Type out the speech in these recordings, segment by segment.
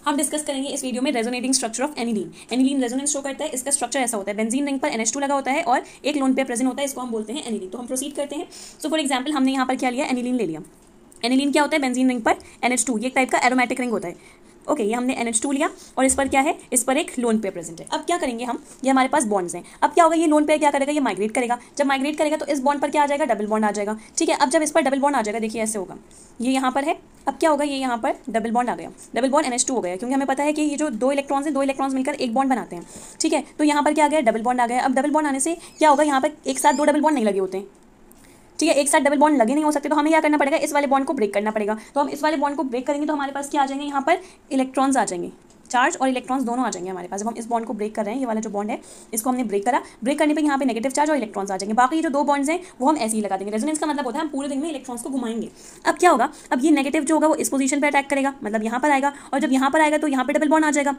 हम डिस्कस करेंगे इस वीडियो में resonating structure of aniline. Aniline resonance show करता है, इसका स्ट्रक्चर ऐसा होता है, बेंजीन रिंग पर NH2 लगा होता है और एक लोन पेयर प्रेजेंट होता है, इसको हम बोलते हैं एनिलीन। तो हम प्रोसीड करते हैं। सो फॉर एग्जांपल हमने यहाँ पर क्या लिया, एनिलीन ले लिया। एनिलीन क्या होता है, बेंजीन रिंग पर NH2, ये एक टाइप का एरोमेटिक रिंग होता है। ओके, ये हमने NH2 लिया और इस पर क्या है, इस पर एक लोन पेयर प्रेजेंट है। अब क्या करेंगे हम, ये हमारे पास बॉन्ड्स हैं। अब क्या होगा, ये लोन पेयर क्या करेगा, ये माइग्रेट करेगा। जब माइग्रेट करेगा तो इस बॉन्ड पर क्या आ जाएगा, डबल बॉन्ड आ जाएगा। ठीक है, अब जब इस पर डबल बॉन्ड आ जाएगा, देखिए ऐसे होगा, ये यहाँ पर है। अब क्या होगा, ये यहाँ पर डबल बॉन्ड आ गया, डबल बॉन्ड NH2 हो गया, क्योंकि हमें पता है कि ये जो दो इलेक्ट्रॉन्स हैं, दो इलेक्ट्रॉन्स मिलकर एक बॉन्ड बनाते हैं। ठीक है, तो यहाँ पर क्या आ गया, डबल बॉन्ड आ गया। अब डबल बॉन्ड आने से क्या होगा, यहाँ पर एक साथ दो डबल बॉन्ड नहीं लगे होते हैं। ठीक है, एक साथ डबल बॉन्ड लगे नहीं हो सकते, तो हमें क्या करना पड़ेगा, इस वाले बॉन्ड को ब्रेक करना पड़ेगा। तो हम इस वाले बॉन्ड को ब्रेक करेंगे तो हमारे पास क्या आ जाएंगे, यहाँ पर इलेक्ट्रॉन्स आ जाएंगे, चार्ज और इलेक्ट्रॉन्स दोनों आ जाएंगे हमारे पास। जब हम इस बॉन्ड को ब्रेक कर रहे हैं, ये वाला जो बॉन्ड है इसको हमने ब्रेक करा, ब्रेक करने पे यहाँ पे नेगेटिव चार्ज और इलेक्ट्रॉन्स आ जाएंगे। बाकी जो दो बॉन्ड्स हैं वो हम ऐसे ही लगा देंगे। रेजोनेंस का मतलब होता है हम पूरे रिंग में इलेक्ट्रॉन्स को घुमाएंगे। अब क्या होगा, अब ये नेगेटिव जो होगा वो इस पोजीशन पे अटैक करेगा, मतलब यहाँ पर आएगा, और जब यहाँ पर आएगा तो यहाँ पे डबल बॉन्ड आ जाएगा।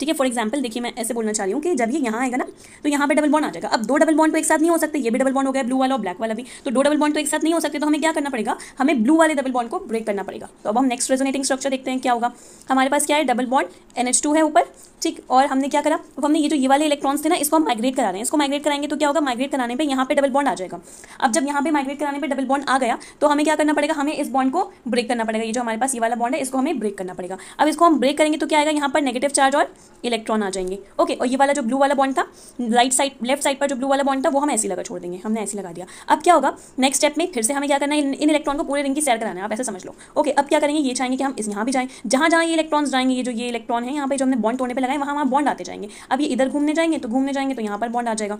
ठीक है, फॉर एग्जाम्पल देखिए, मैं ऐसे बोलना चाह रही हूँ कि जब ये यहाँ आएगा ना, तो यहाँ पे डबल बॉन्ड आ जाएगा। अब दो डबल बॉन्ड तो एक साथ नहीं हो सकते, ये भी डबल बॉन्ड हो गया ब्लू वाला और ब्लैक वाला भी, तो दो डबल बॉन्ड तो एक साथ नहीं हो सकते, तो हमें क्या करना पड़ेगा, हमें ब्लू वाले डबल बॉन्ड को ब्रेक करना पड़ेगा। तो अब हम नेक्स्ट रेजोनेटिंग स्ट्रक्चर देखते हैं क्या होगा। हमारे पास क्या है, डबल बॉन्ड NH2 है ऊपर, ठीक, और हमने क्या करा, तो हमने ये वाले इलेक्ट्रॉन्स थे ना, इसको हम माइग्रेट करा रहे हैं। इसको माइग्रेट कराएंगे तो क्या होगा, माइग्रेट कराने पे यहाँ पे डबल बॉन्ड आ जाएगा। अब जब यहाँ पे माइग्रेट कराने पे डबल बॉन्ड आ गया तो हमें क्या करना पड़ेगा, हमें इस बॉन्ड को ब्रेक करना पड़ेगा। ये जो हमारे पास ये वाला बॉन्ड है, इसको हमें ब्रेक करना पड़ेगा। अब इसको हम ब्रेक करेंगे तो क्या आएगा, यहाँ पर नेगेटिव चार्ज और इलेक्ट्रॉन आ जाएंगे। ओके, और ये वाला जो ब्लू वाला बॉन्ड था, राइट साइड लेफ्ट साइड पर जो ब्लू वाला बॉन्ड था, वो हम ऐसे लगा छोड़ देंगे, हमने ऐसे लगा दिया। अब क्या होगा, नेक्स्ट स्टेप में फिर से हमें क्या करना है, इन इलेक्ट्रॉन को पूरे रिंग की सैर कराना है, आप ऐसे समझ लो। ओके, अब क्या करेंगे, ये चाहेंगे कि हम इस यहाँ भी जाएं, जहाँ जहाँ ये इलेक्ट्रॉन्स जाएंगे, ये जो ये इलेक्ट्रॉन है यहाँ पे जो हमने बॉन्ड तोड़ने पे लगाए, वहाँ बॉन्ड आते जाएंगे। अब ये इधर घूमने जाएंगे तो यहाँ पर बॉन्ड आ जाएगा।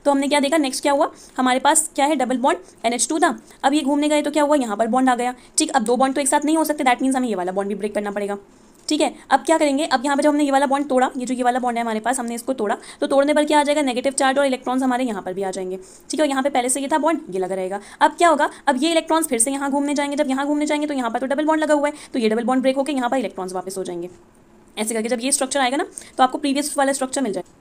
तो हमने क्या देखा, नेक्स्ट क्या हुआ, हमारे पास क्या है, डबल बॉन्ड NH2 था। अब ये घूमने गए तो क्या हुआ, यहाँ पर बॉन्ड आ गया। ठीक, अब दो बॉन्ड तो एक साथ नहीं हो सकते, दैट मीन्स हमें ये वाला बॉन्ड भी ब्रेक करना पड़ेगा। ठीक है, अब क्या करेंगे, अब यहाँ पे जब हमने ये वाला बॉन्ड तोड़ा, ये जो ये वाला बॉन्ड है हमारे पास, हमने इसको तोड़ा, तो तोड़ने पर क्या आ जाएगा, नेगेटिव चार्ज और इलेक्ट्रॉन्स हमारे यहाँ पर भी आ जाएंगे। ठीक है, और यहाँ पे पहले से ये था बॉन्ड, ये लगा रहेगा। अब क्या होगा, अब ये इलेक्ट्रॉन्स फिर से यहाँ घूमने जाएंगे, जब यहाँ घूमने जाएंगे तो यहाँ पर तो डबल बॉन्ड लगा हुआ है, तो ये डबल बॉन्ड ब्रेक होकर यहाँ पर इलेक्ट्रॉन्स वापस हो जाएंगे। ऐसे करके जब ये स्ट्रक्चर आएगा ना, तो आपको प्रीवियस वाला स्ट्रक्चर मिल जाएगा।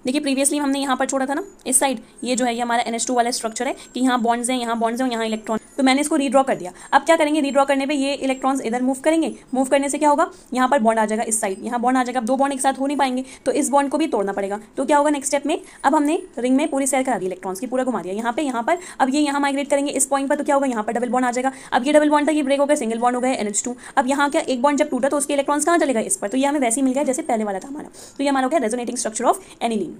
देखिए, प्रीवियसली हमने यहाँ पर छोड़ा था ना, इस साइड ये जो है, ये हमारा NH2 वाला स्ट्रक्चर है कि यहाँ बॉन्ड्स हैं, यहाँ बॉन्ड्स हैं और यहाँ इलेक्ट्रॉन, तो मैंने इसको रीड्रॉ कर दिया। अब क्या करेंगे, रीड्रॉ करने पे ये इलेक्ट्रॉन्स इधर मूव करेंगे, मूव करने से क्या होगा, यहाँ पर बॉन्ड आ जाएगा, इस साइड यहाँ बॉन्ड आ जाएगा। अब दो बॉन्ड एक साथ हो नहीं पाएंगे, तो इस बॉन्ड को भी तोड़ना पड़ेगा। तो क्या होगा नेक्स्ट स्टेप में, अब हमने रिंग में पूरी सैर करा दी, इलेक्ट्रॉन्स की पूरा घुमा दिया यहाँ पर। अब ये यहाँ माइग्रेट करेंगे इस पॉइंट पर, तो क्या होगा, यहाँ पर डबल बॉन्ड आ जाएगा। अब ये डबल बॉन्ड था, ये ब्रेक हो गया, सिंगल बॉन्ड हो गया NH2। अब यहाँ क्या, एक बॉन्ड जब टूटा तो उसके इलेक्ट्रॉन्स कहाँ चलेगा, इस पर, तो ये हमें वैसे ही मिल गया जैसे पहले वाला था हमारा। तो ये हमारा हो गया रेजोनेटिंग स्ट्रक्चर ऑफ एनिलीन।